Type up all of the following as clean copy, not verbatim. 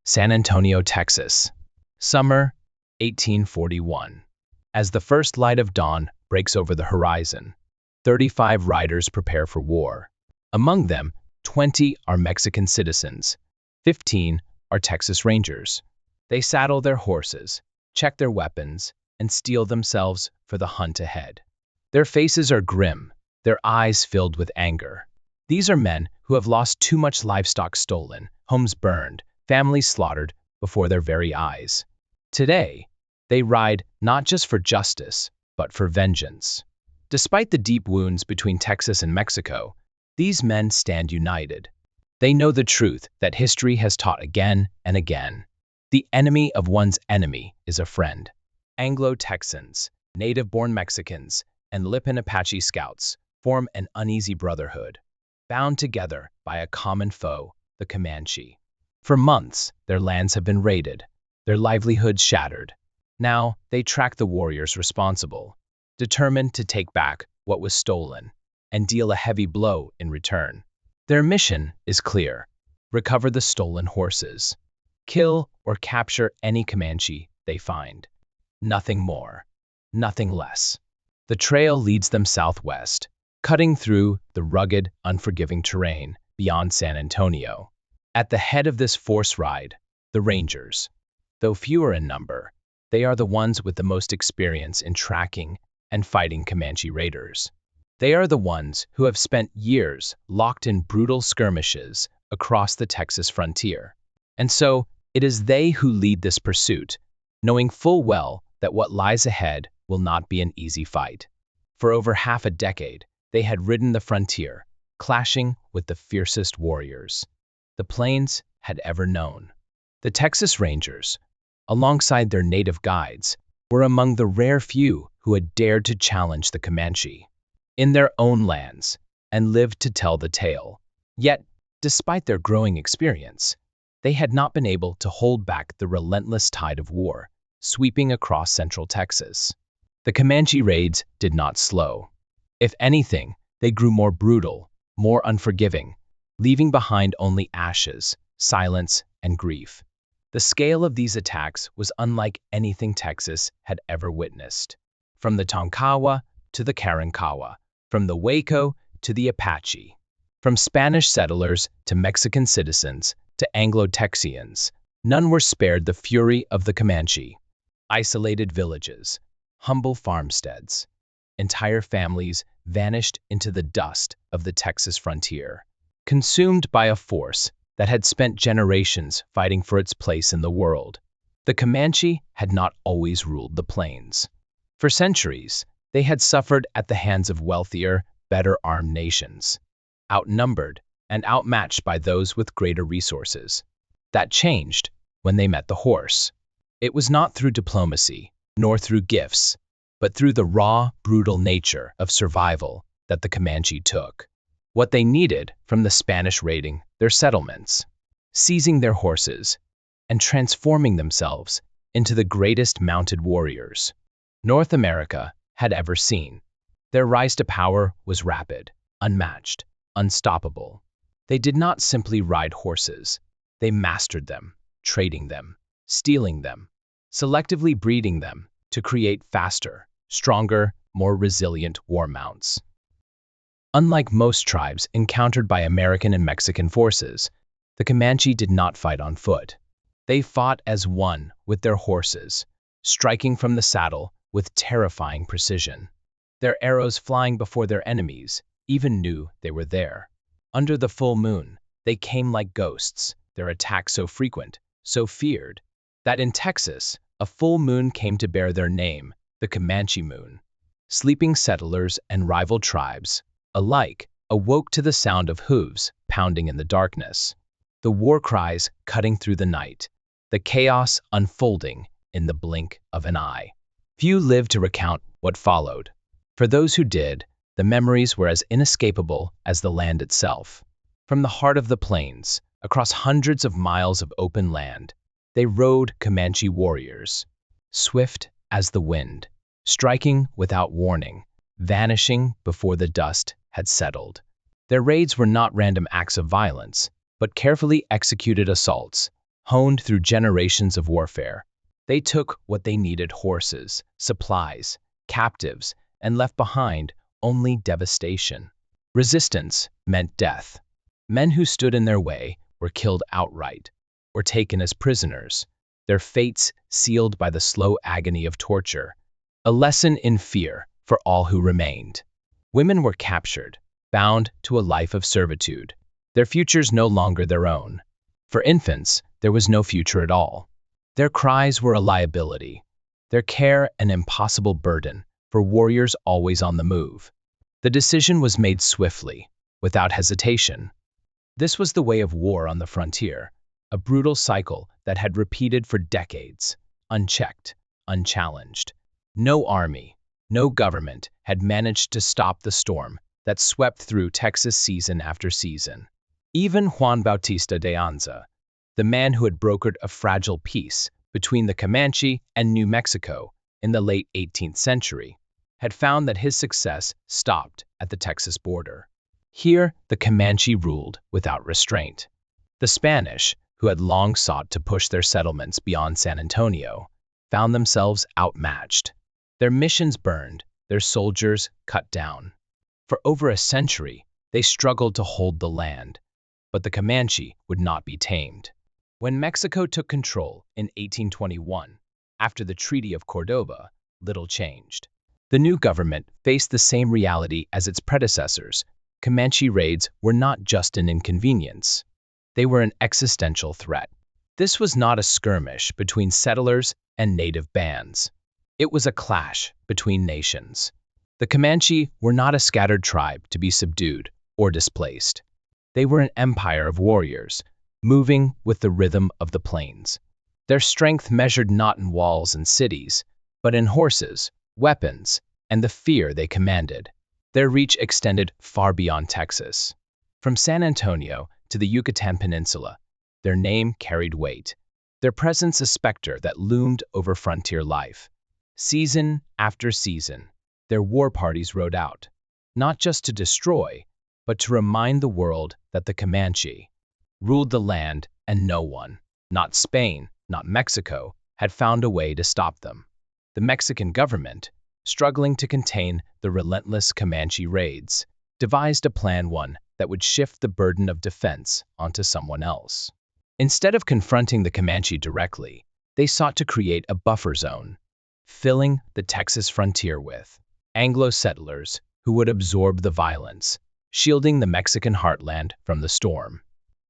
San Antonio, Texas. Summer, 1841. As the first light of dawn breaks over the horizon, 35 riders prepare for war. Among them, 20 are Mexican citizens, 15 are Texas Rangers. They saddle their horses, check their weapons, and steel themselves for the hunt ahead. Their faces are grim, their eyes filled with anger. These are men who have lost too much livestock stolen, homes burned, families slaughtered before their very eyes. Today, they ride not just for justice, but for vengeance. Despite the deep wounds between Texas and Mexico, these men stand united. They know the truth that history has taught again and again. The enemy of one's enemy is a friend. Anglo-Texans, native-born Mexicans, and Lipan Apache scouts form an uneasy brotherhood, bound together by a common foe, the Comanche. For months, their lands have been raided, their livelihoods shattered. Now, they track the warriors responsible, determined to take back what was stolen and deal a heavy blow in return. Their mission is clear: recover the stolen horses, kill or capture any Comanche they find. Nothing more, nothing less. The trail leads them southwest, cutting through the rugged, unforgiving terrain beyond San Antonio. At the head of this force ride, the Rangers. Though fewer in number, they are the ones with the most experience in tracking and fighting Comanche raiders. They are the ones who have spent years locked in brutal skirmishes across the Texas frontier. And so, it is they who lead this pursuit, knowing full well that what lies ahead will not be an easy fight. For over half a decade, they had ridden the frontier, clashing with the fiercest warriors the plains had ever known. The Texas Rangers, alongside their native guides, were among the rare few who had dared to challenge the Comanche in their own lands and lived to tell the tale. Yet, despite their growing experience, they had not been able to hold back the relentless tide of war sweeping across central Texas. The Comanche raids did not slow. If anything, they grew more brutal, more unforgiving, leaving behind only ashes, silence, and grief. The scale of these attacks was unlike anything Texas had ever witnessed. From the Tonkawa to the Karankawa, from the Waco to the Apache, from Spanish settlers to Mexican citizens to Anglo-Texians, none were spared the fury of the Comanche. Isolated villages, humble farmsteads, entire families vanished into the dust of the Texas frontier, consumed by a force that had spent generations fighting for its place in the world. The Comanche had not always ruled the plains. For centuries, they had suffered at the hands of wealthier, better-armed nations, outnumbered and outmatched by those with greater resources. That changed when they met the horse. It was not through diplomacy, nor through gifts, but through the raw, brutal nature of survival that the Comanche took what they needed from the Spanish raiding their settlements, seizing their horses, and transforming themselves into the greatest mounted warriors North America had ever seen. Their rise to power was rapid, unmatched, unstoppable. They did not simply ride horses. They mastered them, trading them, stealing them, selectively breeding them to create faster, stronger, more resilient war mounts. Unlike most tribes encountered by American and Mexican forces, the Comanche did not fight on foot. They fought as one with their horses, striking from the saddle with terrifying precision. Their arrows flying before their enemies even knew they were there. Under the full moon, they came like ghosts, their attacks so frequent, so feared, that in Texas, a full moon came to bear their name, the Comanche moon. Sleeping settlers and rival tribes alike awoke to the sound of hooves pounding in the darkness, the war cries cutting through the night, the chaos unfolding in the blink of an eye. Few lived to recount what followed. For those who did, the memories were as inescapable as the land itself. From the heart of the plains, across hundreds of miles of open land, they rode Comanche warriors, swift as the wind, striking without warning, vanishing before the dust had settled. Their raids were not random acts of violence, but carefully executed assaults, honed through generations of warfare. They took what they needed: horses, supplies, captives, and left behind only devastation. Resistance meant death. Men who stood in their way were killed outright or taken as prisoners, their fates sealed by the slow agony of torture, a lesson in fear for all who remained. Women were captured, bound to a life of servitude, their futures no longer their own. For infants, there was no future at all. Their cries were a liability, their care an impossible burden for warriors always on the move. The decision was made swiftly, without hesitation. This was the way of war on the frontier, a brutal cycle that had repeated for decades, unchecked, unchallenged. No army, no government had managed to stop the storm that swept through Texas season after season. Even Juan Bautista de Anza, the man who had brokered a fragile peace between the Comanche and New Mexico in the late 18th century, had found that his success stopped at the Texas border. Here, the Comanche ruled without restraint. The Spanish, who had long sought to push their settlements beyond San Antonio, found themselves outmatched. Their missions burned, their soldiers cut down. For over a century, they struggled to hold the land, but the Comanche would not be tamed. When Mexico took control in 1821, after the Treaty of Cordova, little changed. The new government faced the same reality as its predecessors. Comanche raids were not just an inconvenience. They were an existential threat. This was not a skirmish between settlers and native bands. It was a clash between nations. The Comanche were not a scattered tribe to be subdued or displaced. They were an empire of warriors, moving with the rhythm of the plains. Their strength measured not in walls and cities, but in horses, weapons, and the fear they commanded. Their reach extended far beyond Texas. From San Antonio to the Yucatan Peninsula, their name carried weight, their presence a specter that loomed over frontier life. Season after season, their war parties rode out, not just to destroy, but to remind the world that the Comanche ruled the land and no one, not Spain, not Mexico, had found a way to stop them. The Mexican government, struggling to contain the relentless Comanche raids, devised a plan that would shift the burden of defense onto someone else. Instead of confronting the Comanche directly, they sought to create a buffer zone, filling the Texas frontier with Anglo settlers who would absorb the violence, shielding the Mexican heartland from the storm.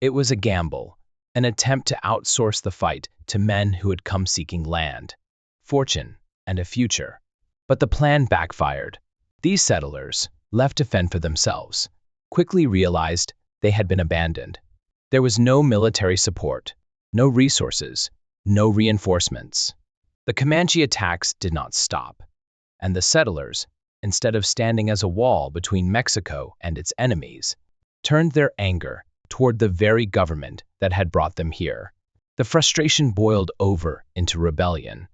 It was a gamble, an attempt to outsource the fight to men who had come seeking land, fortune, and a future. But the plan backfired. These settlers, left to fend for themselves, quickly realized they had been abandoned. There was no military support, no resources, no reinforcements. The Comanche attacks did not stop, and the settlers, instead of standing as a wall between Mexico and its enemies, turned their anger toward the very government that had brought them here. The frustration boiled over into rebellion,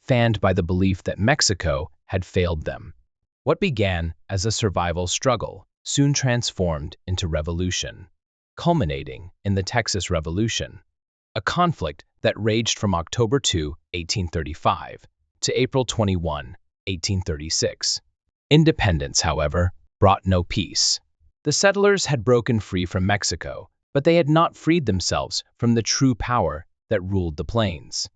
fanned by the belief that Mexico had failed them. What began as a survival struggle soon transformed into revolution, culminating in the Texas Revolution, a conflict that raged from October 2, 1835, to April 21, 1836. Independence, however, brought no peace. The settlers had broken free from Mexico, but they had not freed themselves from the true power that ruled the plains.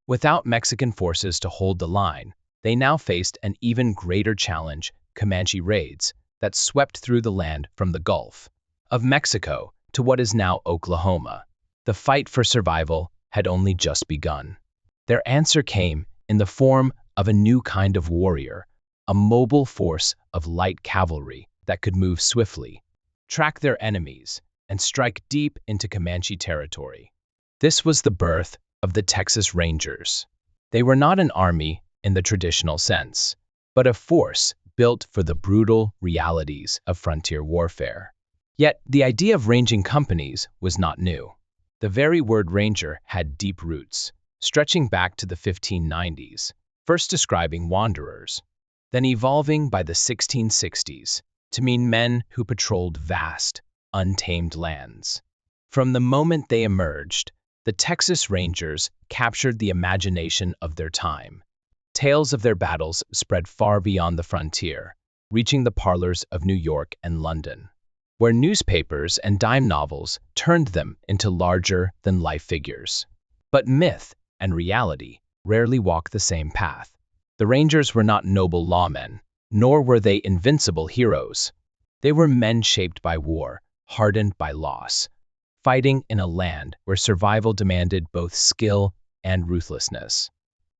Without Mexican forces to hold the line, they now faced an even greater challenge: Comanche raids that swept through the land from the Gulf of Mexico to what is now Oklahoma. The fight for survival had only just begun. Their answer came in the form of a new kind of warrior, a mobile force of light cavalry that could move swiftly, track their enemies, and strike deep into Comanche territory. This was the birth of the Texas Rangers. They were not an army in the traditional sense, but a force built for the brutal realities of frontier warfare. Yet, the idea of ranging companies was not new. The very word ranger had deep roots, stretching back to the 1590s, first describing wanderers, then evolving by the 1660s to mean men who patrolled vast, untamed lands. From the moment they emerged, The Texas Rangers captured the imagination of their time. Tales of their battles spread far beyond the frontier, reaching the parlors of New York and London, where newspapers and dime novels turned them into larger-than-life figures. But myth and reality rarely walk the same path. The Rangers were not noble lawmen, nor were they invincible heroes. They were men shaped by war, hardened by loss, fighting in a land where survival demanded both skill and ruthlessness.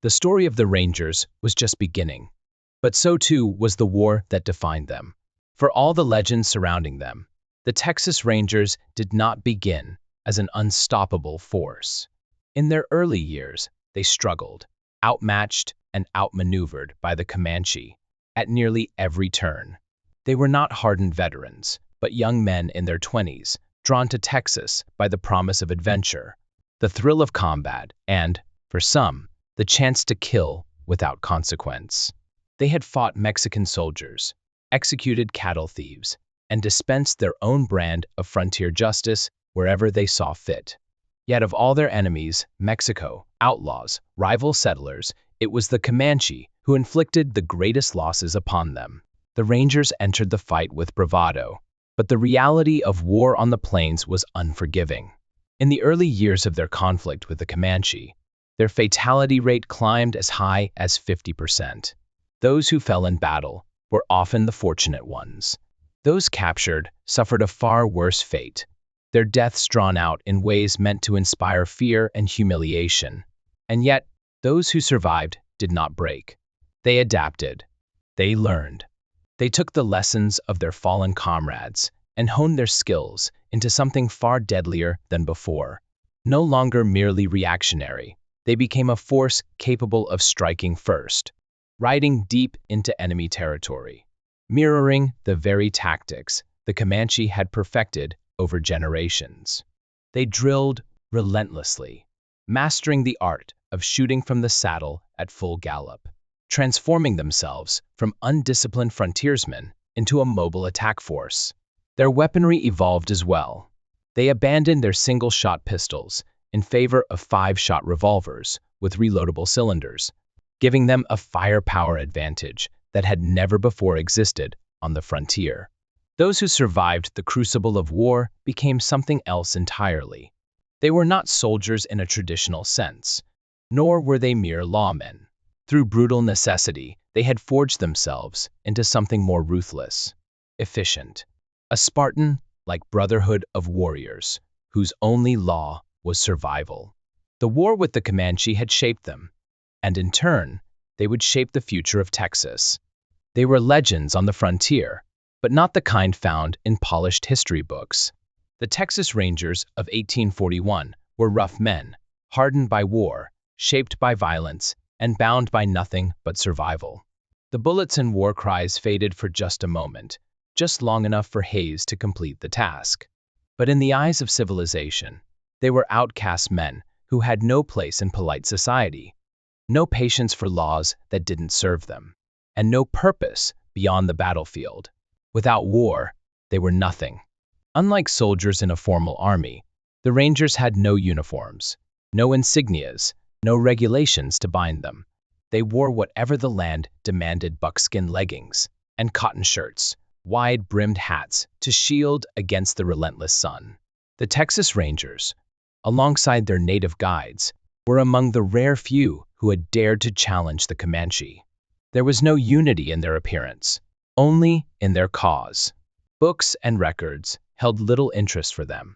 The story of the Rangers was just beginning, but so too was the war that defined them. For all the legends surrounding them, the Texas Rangers did not begin as an unstoppable force. In their early years, they struggled, outmatched and outmaneuvered by the Comanche at nearly every turn. They were not hardened veterans, but young men in their 20s, drawn to Texas by the promise of adventure, the thrill of combat, and, for some, the chance to kill without consequence. They had fought Mexican soldiers, executed cattle thieves, and dispensed their own brand of frontier justice wherever they saw fit. Yet of all their enemies, Mexico, outlaws, rival settlers, it was the Comanche who inflicted the greatest losses upon them. The Rangers entered the fight with bravado, but the reality of war on the plains was unforgiving. In the early years of their conflict with the Comanche, their fatality rate climbed as high as 50%. Those who fell in battle were often the fortunate ones. Those captured suffered a far worse fate, their deaths drawn out in ways meant to inspire fear and humiliation. And yet, those who survived did not break. They adapted. They learned. They took the lessons of their fallen comrades and honed their skills into something far deadlier than before. No longer merely reactionary, they became a force capable of striking first, riding deep into enemy territory, mirroring the very tactics the Comanche had perfected over generations. They drilled relentlessly, mastering the art of shooting from the saddle at full gallop, transforming themselves from undisciplined frontiersmen into a mobile attack force. Their weaponry evolved as well. They abandoned their single-shot pistols in favor of 5-shot revolvers with reloadable cylinders, giving them a firepower advantage that had never before existed on the frontier. Those who survived the crucible of war became something else entirely. They were not soldiers in a traditional sense, nor were they mere lawmen. Through brutal necessity, they had forged themselves into something more ruthless, efficient, a Spartan-like brotherhood of warriors, whose only law was survival. The war with the Comanche had shaped them, and in turn, they would shape the future of Texas. They were legends on the frontier, but not the kind found in polished history books. The Texas Rangers of 1841 were rough men, hardened by war, shaped by violence, and bound by nothing but survival. The bullets and war cries faded for just a moment, just long enough for Hayes to complete the task. But in the eyes of civilization, they were outcast men who had no place in polite society, no patience for laws that didn't serve them, and no purpose beyond the battlefield. Without war, they were nothing. Unlike soldiers in a formal army, the Rangers had no uniforms, no insignias, no regulations to bind them. They wore whatever the land demanded: buckskin leggings and cotton shirts, wide-brimmed hats to shield against the relentless sun. The Texas Rangers, alongside their native guides, were among the rare few who had dared to challenge the Comanche. There was no unity in their appearance, only in their cause. Books and records held little interest for them.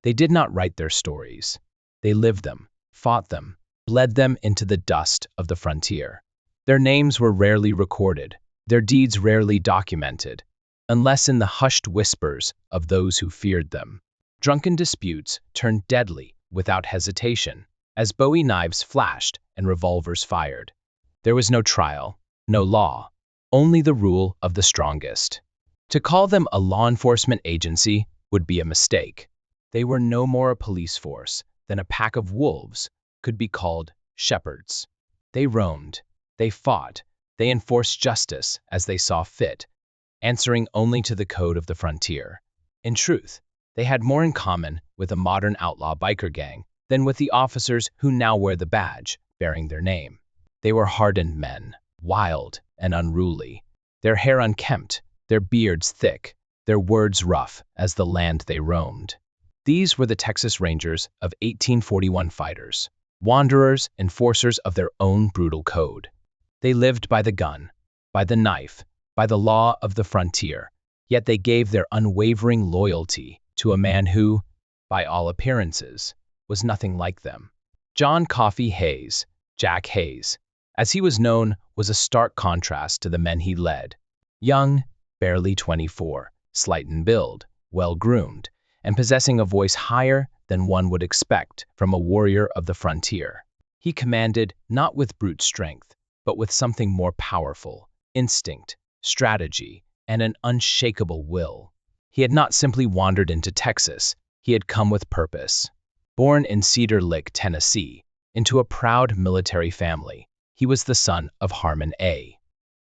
They did not write their stories. They lived them, fought them, bled them into the dust of the frontier. Their names were rarely recorded, their deeds rarely documented, unless in the hushed whispers of those who feared them. Drunken disputes turned deadly without hesitation, as Bowie knives flashed and revolvers fired. There was no trial, no law, only the rule of the strongest. To call them a law enforcement agency would be a mistake. They were no more a police force than a pack of wolves could be called shepherds. They roamed, they fought, they enforced justice as they saw fit, answering only to the code of the frontier. In truth, they had more in common with a modern outlaw biker gang than with the officers who now wear the badge bearing their name. They were hardened men, wild and unruly, their hair unkempt, their beards thick, their words rough as the land they roamed. These were the Texas Rangers of 1841 fighters, wanderers, enforcers of their own brutal code. They lived by the gun, by the knife, by the law of the frontier, yet they gave their unwavering loyalty to a man who, by all appearances, was nothing like them. John Coffee Hayes, Jack Hayes, as he was known, was a stark contrast to the men he led. Young, barely 24, slight in build, well-groomed, and possessing a voice higher than one would expect from a warrior of the frontier. He commanded not with brute strength, but with something more powerful, instinct, strategy, and an unshakable will. He had not simply wandered into Texas, he had come with purpose. Born in Cedar Lick, Tennessee, into a proud military family, he was the son of Harmon A.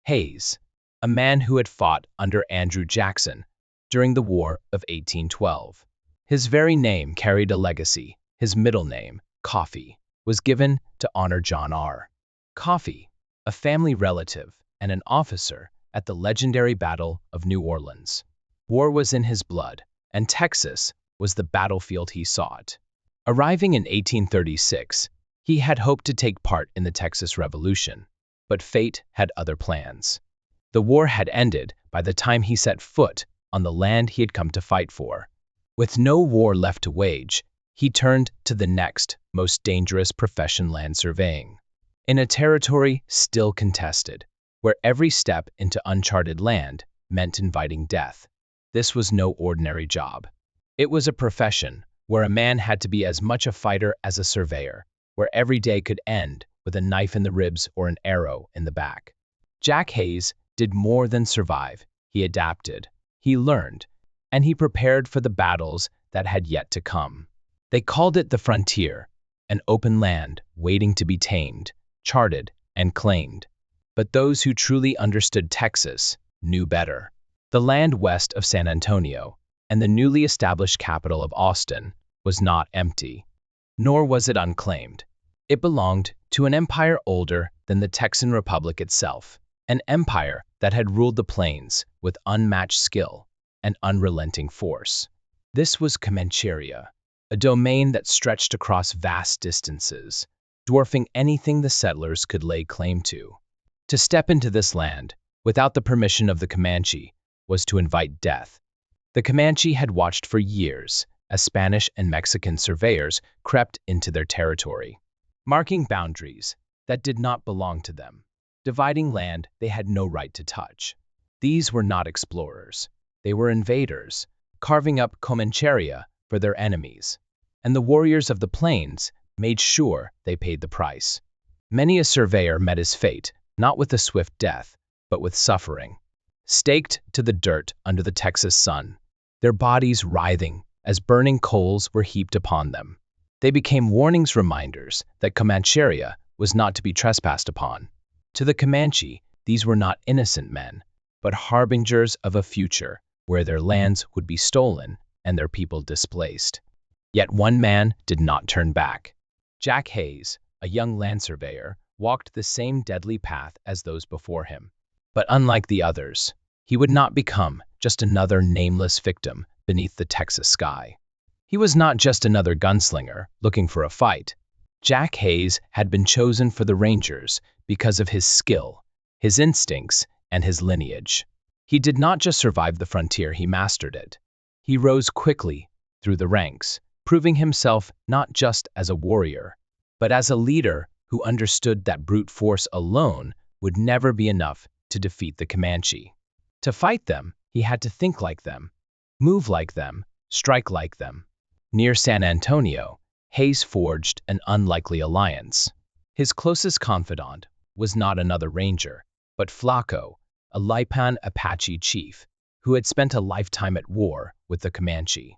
Hayes, a man who had fought under Andrew Jackson during the War of 1812. His very name carried a legacy. His middle name, Coffee, was given to honor John R. Coffee, a family relative and an officer at the legendary Battle of New Orleans. War was in his blood, and Texas was the battlefield he sought. Arriving in 1836, he had hoped to take part in the Texas Revolution, but fate had other plans. The war had ended by the time he set foot on the land he had come to fight for. With no war left to wage, he turned to the next most dangerous profession, land surveying. In a territory still contested, where every step into uncharted land meant inviting death. This was no ordinary job. It was a profession where a man had to be as much a fighter as a surveyor, where every day could end with a knife in the ribs or an arrow in the back. Jack Hayes did more than survive. He adapted, he learned, and he prepared for the battles that had yet to come. They called it the frontier, an open land waiting to be tamed, charted, and claimed. But those who truly understood Texas knew better. The land west of San Antonio and the newly established capital of Austin was not empty, nor was it unclaimed. It belonged to an empire older than the Texan Republic itself, an empire that had ruled the plains with unmatched skill and unrelenting force. This was Comancheria, a domain that stretched across vast distances, dwarfing anything the settlers could lay claim to. To step into this land without the permission of the Comanche was to invite death. The Comanche had watched for years as Spanish and Mexican surveyors crept into their territory, marking boundaries that did not belong to them, dividing land they had no right to touch. These were not explorers. They were invaders, carving up Comancheria for their enemies, and the warriors of the plains made sure they paid the price. Many a surveyor met his fate, not with a swift death, but with suffering. Staked to the dirt under the Texas sun, their bodies writhing as burning coals were heaped upon them. They became warnings, reminders that Comancheria was not to be trespassed upon. To the Comanche, these were not innocent men, but harbingers of a future where their lands would be stolen and their people displaced. Yet one man did not turn back. Jack Hayes, a young land surveyor, walked the same deadly path as those before him. But unlike the others, he would not become just another nameless victim beneath the Texas sky. He was not just another gunslinger looking for a fight. Jack Hayes had been chosen for the Rangers because of his skill, his instincts, and his lineage. He did not just survive the frontier, he mastered it. He rose quickly through the ranks, proving himself not just as a warrior, but as a leader who understood that brute force alone would never be enough to defeat the Comanche. To fight them, he had to think like them, move like them, strike like them. Near San Antonio, Hayes forged an unlikely alliance. His closest confidant was not another ranger, but Flaco, a Lipan Apache chief who had spent a lifetime at war with the Comanche.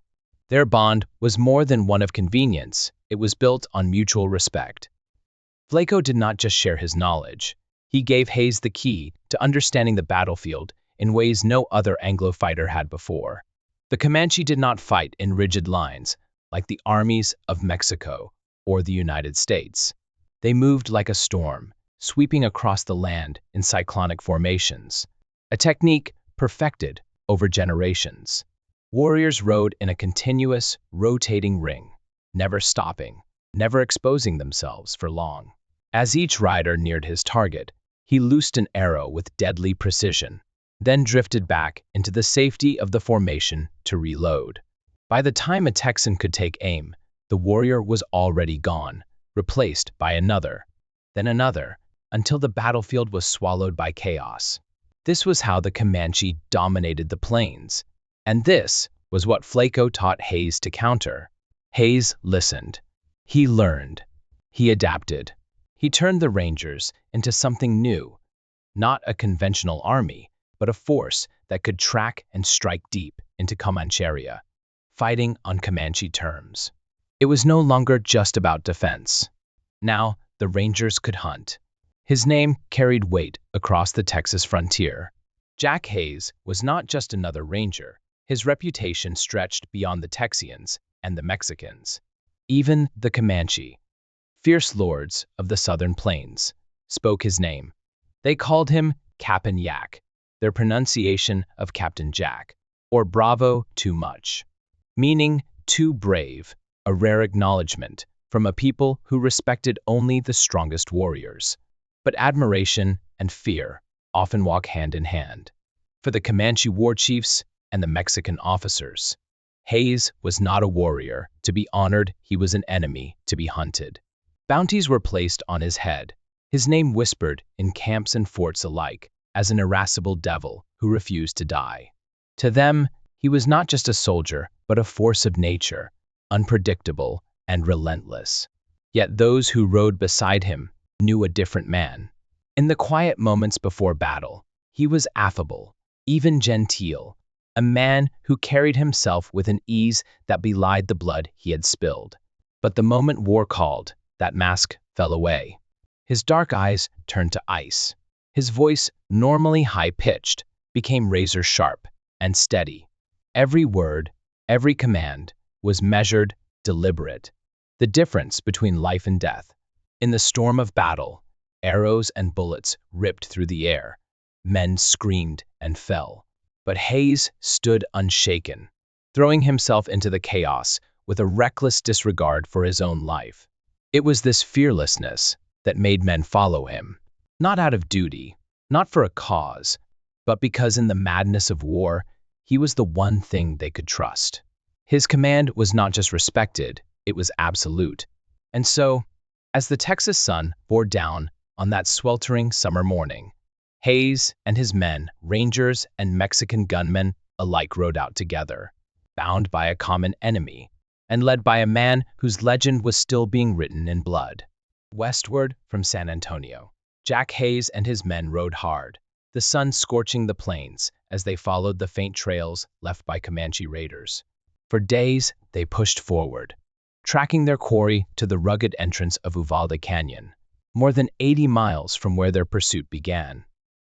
Their bond was more than one of convenience, it was built on mutual respect. Flaco did not just share his knowledge, he gave Hayes the key to understanding the battlefield in ways no other Anglo fighter had before. The Comanche did not fight in rigid lines like the armies of Mexico or the United States. They moved like a storm, sweeping across the land in cyclonic formations, a technique perfected over generations. Warriors rode in a continuous, rotating ring, never stopping, never exposing themselves for long. As each rider neared his target, he loosed an arrow with deadly precision, then drifted back into the safety of the formation to reload. By the time a Texan could take aim, the warrior was already gone, replaced by another, then another, until the battlefield was swallowed by chaos. This was how the Comanche dominated the plains, and this was what Flaco taught Hayes to counter. Hayes listened. He learned. He adapted. He turned the Rangers into something new, not a conventional army, but a force that could track and strike deep into Comancheria, fighting on Comanche terms. It was no longer just about defense. Now, the Rangers could hunt. His name carried weight across the Texas frontier. Jack Hayes was not just another Ranger. His reputation stretched beyond the Texians and the Mexicans. Even the Comanche, fierce lords of the southern plains, spoke his name. They called him Cap'n Yak, their pronunciation of Captain Jack, or Bravo too much, meaning too brave, a rare acknowledgement from a people who respected only the strongest warriors. But admiration and fear often walk hand in hand. For the Comanche war chiefs and the Mexican officers, Hayes was not a warrior to be honored, he was an enemy to be hunted. Bounties were placed on his head, his name whispered in camps and forts alike as an irascible devil who refused to die. To them, he was not just a soldier, but a force of nature, unpredictable and relentless. Yet those who rode beside him knew a different man. In the quiet moments before battle, he was affable, even genteel, a man who carried himself with an ease that belied the blood he had spilled. But the moment war called, that mask fell away. His dark eyes turned to ice. His voice, normally high-pitched, became razor-sharp and steady. Every word, every command, was measured, deliberate. The difference between life and death. In the storm of battle, arrows and bullets ripped through the air. Men screamed and fell. But Hayes stood unshaken, throwing himself into the chaos with a reckless disregard for his own life. It was this fearlessness that made men follow him, not out of duty, not for a cause, but because in the madness of war, he was the one thing they could trust. His command was not just respected, it was absolute. And so, as the Texas sun bore down on that sweltering summer morning, Hayes and his men, Rangers and Mexican gunmen alike rode out together, bound by a common enemy, and led by a man whose legend was still being written in blood. Westward from San Antonio, Jack Hayes and his men rode hard, the sun scorching the plains as they followed the faint trails left by Comanche raiders. For days, they pushed forward, tracking their quarry to the rugged entrance of Uvalde Canyon, more than 80 miles from where their pursuit began.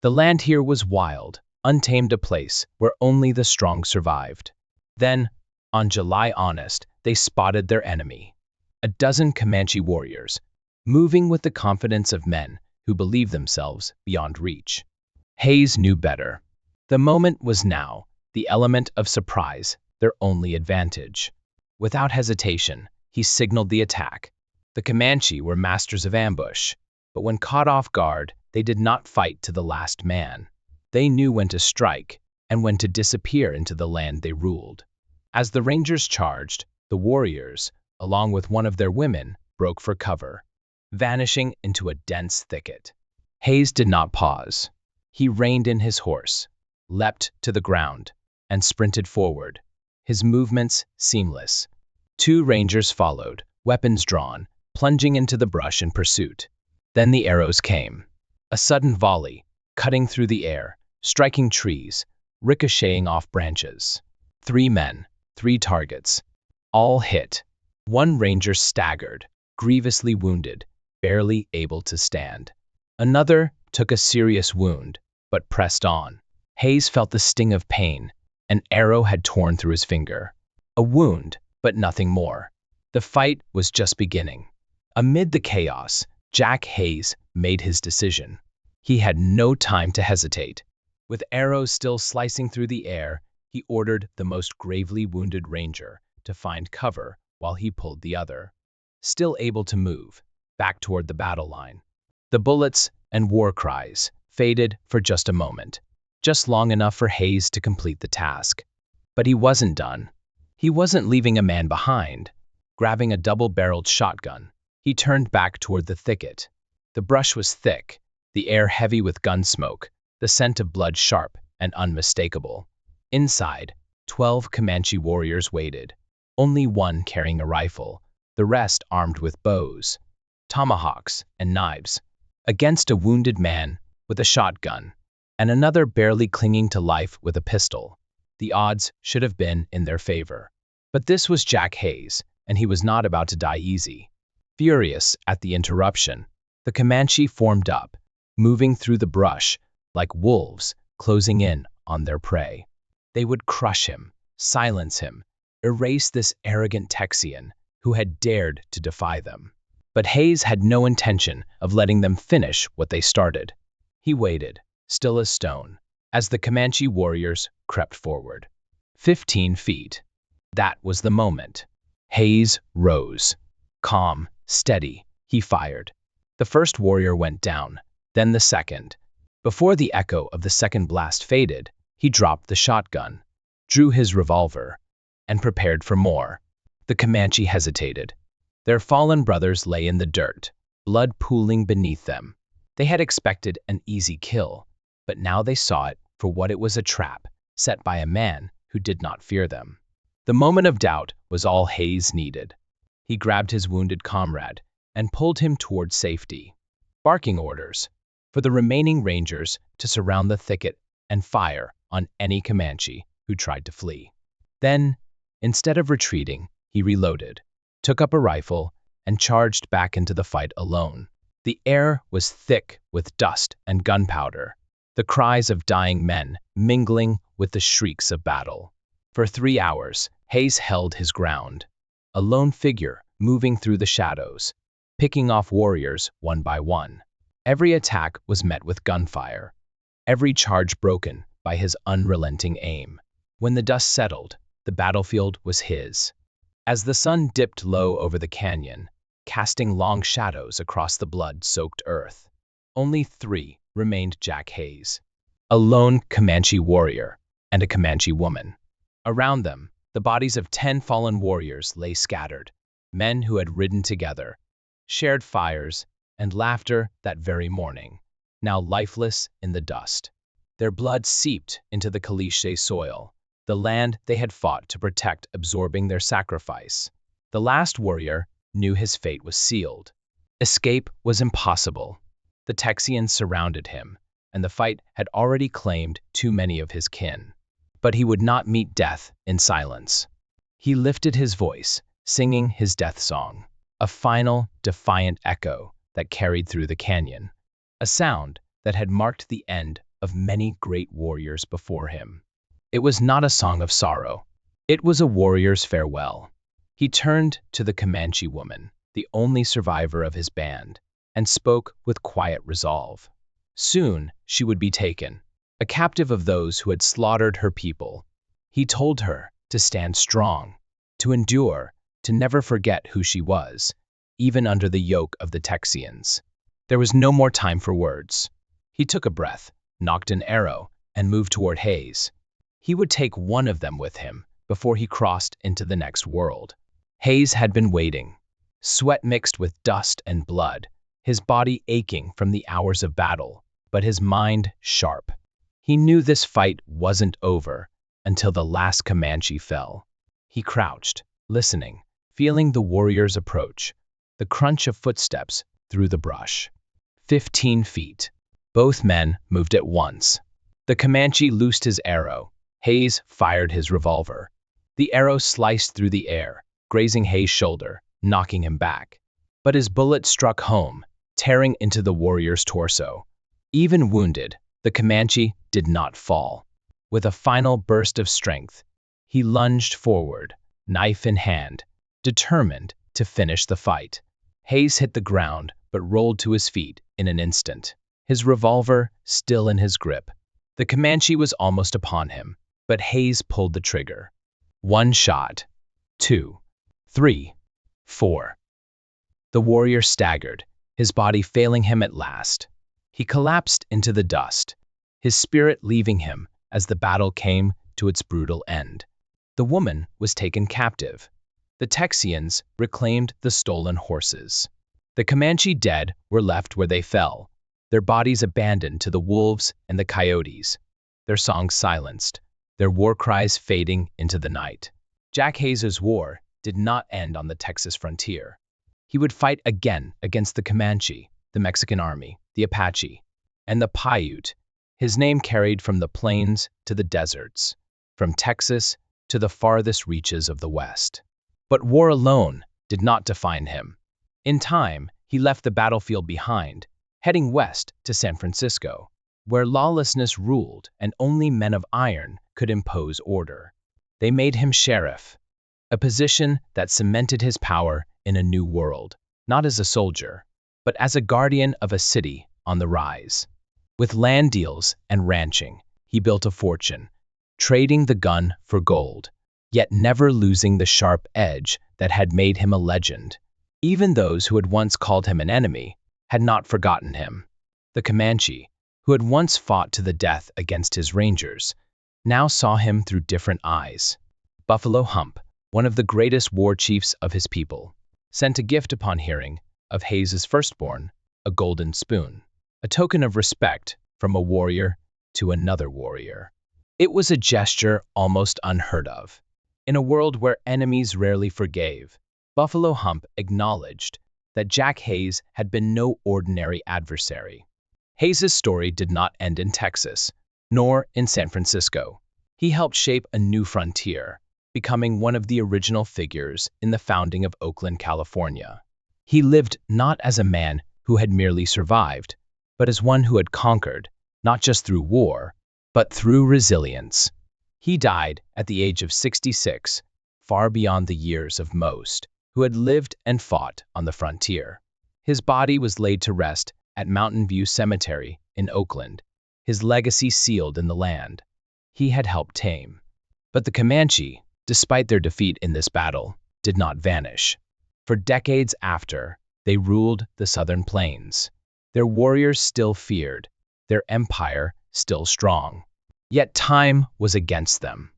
The land here was wild, untamed, a place where only the strong survived. Then, on July honest, they spotted their enemy. A dozen Comanche warriors, moving with the confidence of men who believe themselves beyond reach. Hayes knew better. The moment was now, the element of surprise, their only advantage. Without hesitation, he signaled the attack. The Comanche were masters of ambush, but when caught off guard, they did not fight to the last man. They knew when to strike and when to disappear into the land they ruled. As the Rangers charged, the warriors, along with one of their women, broke for cover, vanishing into a dense thicket. Hayes did not pause. He reined in his horse, leapt to the ground, and sprinted forward, his movements seamless. 2 Rangers followed, weapons drawn, plunging into the brush in pursuit. Then the arrows came. A sudden volley, cutting through the air, striking trees, ricocheting off branches. 3 men, 3 targets, all hit. 1 Ranger staggered, grievously wounded, barely able to stand. Another took a serious wound, but pressed on. Hayes felt the sting of pain. An arrow had torn through his finger. A wound, but nothing more. The fight was just beginning. Amid the chaos, Jack Hayes made his decision. He had no time to hesitate. With arrows still slicing through the air, he ordered the most gravely wounded ranger to find cover while he pulled the other, still able to move, back toward the battle line. The bullets and war cries faded for just a moment, just long enough for Hayes to complete the task. But he wasn't done. He wasn't leaving a man behind. Grabbing a double-barreled shotgun, he turned back toward the thicket. The brush was thick, the air heavy with gun smoke, the scent of blood sharp and unmistakable. Inside, 12 Comanche warriors waited, only one carrying a rifle, the rest armed with bows, tomahawks, and knives, against a wounded man with a shotgun, and another barely clinging to life with a pistol. The odds should have been in their favor. But this was Jack Hayes, and he was not about to die easy. Furious at the interruption, the Comanche formed up, moving through the brush like wolves closing in on their prey. They would crush him, silence him, erase this arrogant Texian who had dared to defy them. But Hayes had no intention of letting them finish what they started. He waited, still as stone, as the Comanche warriors crept forward. 15 feet. That was the moment. Hayes rose. Calm, steady, he fired. The first warrior went down, then the second. Before the echo of the second blast faded, he dropped the shotgun, drew his revolver, and prepared for more. The Comanche hesitated. Their fallen brothers lay in the dirt, blood pooling beneath them. They had expected an easy kill, but now they saw it for what it was, a trap set by a man who did not fear them. The moment of doubt was all Hayes needed. He grabbed his wounded comrade and pulled him toward safety, barking orders for the remaining rangers to surround the thicket and fire on any Comanche who tried to flee. Then, instead of retreating, he reloaded, took up a rifle, and charged back into the fight alone. The air was thick with dust and gunpowder, the cries of dying men mingling with the shrieks of battle. For 3 hours, Hayes held his ground, a lone figure moving through the shadows, picking off warriors one by one. Every attack was met with gunfire, every charge broken by his unrelenting aim. When the dust settled, the battlefield was his. As the sun dipped low over the canyon, casting long shadows across the blood-soaked earth, only 3 remained: Jack Hayes, a lone Comanche warrior, and a Comanche woman. Around them, the bodies of 10 fallen warriors lay scattered, men who had ridden together, shared fires, and laughter that very morning, now lifeless in the dust. Their blood seeped into the Comanche soil, the land they had fought to protect, absorbing their sacrifice. The last warrior knew his fate was sealed. Escape was impossible. The Texians surrounded him, and the fight had already claimed too many of his kin. But he would not meet death in silence. He lifted his voice, singing his death song, a final, defiant echo that carried through the canyon, a sound that had marked the end of many great warriors before him. It was not a song of sorrow. It was a warrior's farewell. He turned to the Comanche woman, the only survivor of his band, and spoke with quiet resolve. Soon she would be taken, a captive of those who had slaughtered her people. He told her to stand strong, to endure, to never forget who she was, even under the yoke of the Texians. There was no more time for words. He took a breath, nocked an arrow, and moved toward Hayes. He would take one of them with him before he crossed into the next world. Hayes had been waiting, sweat mixed with dust and blood, his body aching from the hours of battle, but his mind sharp. He knew this fight wasn't over until the last Comanche fell. He crouched, listening, feeling the warriors approach, the crunch of footsteps through the brush. 15 feet. Both men moved at once. The Comanche loosed his arrow. Hayes fired his revolver. The arrow sliced through the air, grazing Hayes' shoulder, knocking him back. But his bullet struck home, tearing into the warrior's torso. Even wounded, the Comanche did not fall. With a final burst of strength, he lunged forward, knife in hand, determined to finish the fight. Hayes hit the ground, but rolled to his feet in an instant, his revolver still in his grip. The Comanche was almost upon him, but Hayes pulled the trigger. One shot. 2, 3, 4. The warrior staggered, his body failing him at last. He collapsed into the dust, his spirit leaving him as the battle came to its brutal end. The woman was taken captive. The Texians reclaimed the stolen horses. The Comanche dead were left where they fell, their bodies abandoned to the wolves and the coyotes, their songs silenced, their war cries fading into the night. Jack Hayes's war did not end on the Texas frontier. He would fight again against the Comanche, the Mexican army, the Apache, and the Paiute. His name carried from the plains to the deserts, from Texas to the farthest reaches of the West. But war alone did not define him. In time, he left the battlefield behind, heading west to San Francisco, where lawlessness ruled and only men of iron could impose order. They made him sheriff, a position that cemented his power in a new world, not as a soldier, but as a guardian of a city on the rise. With land deals and ranching, he built a fortune, trading the gun for gold, yet never losing the sharp edge that had made him a legend. Even those who had once called him an enemy had not forgotten him. The Comanche, who had once fought to the death against his rangers, now saw him through different eyes. Buffalo Hump, one of the greatest war chiefs of his people, sent a gift upon hearing of Hayes's firstborn, a golden spoon, a token of respect from a warrior to another warrior. It was a gesture almost unheard of. In a world where enemies rarely forgave, Buffalo Hump acknowledged that Jack Hayes had been no ordinary adversary. Hayes's story did not end in Texas, nor in San Francisco. He helped shape a new frontier, becoming one of the original figures in the founding of Oakland, California. He lived not as a man who had merely survived, but as one who had conquered, not just through war, but through resilience. He died at the age of 66, far beyond the years of most who had lived and fought on the frontier. His body was laid to rest at Mountain View Cemetery in Oakland, his legacy sealed in the land he had helped tame. But the Comanche, despite their defeat in this battle, did not vanish. For decades after, they ruled the southern plains. Their warriors still feared, their empire still strong. Yet time was against them.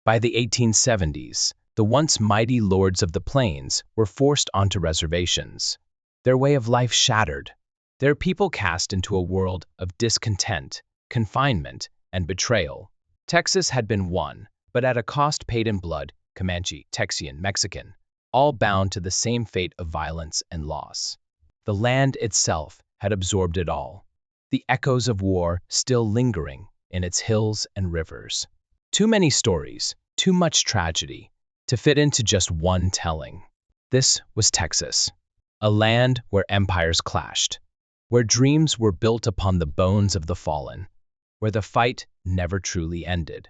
By the 1870s, the once mighty lords of the plains were forced onto reservations, their way of life shattered, their people cast into a world of discontent, confinement, and betrayal. Texas had been won, but at a cost paid in blood, Comanche, Texian, Mexican, all bound to the same fate of violence and loss. The land itself had absorbed it all, the echoes of war still lingering in its hills and rivers. Too many stories, too much tragedy, to fit into just one telling. This was Texas, a land where empires clashed, where dreams were built upon the bones of the fallen, where the fight never truly ended.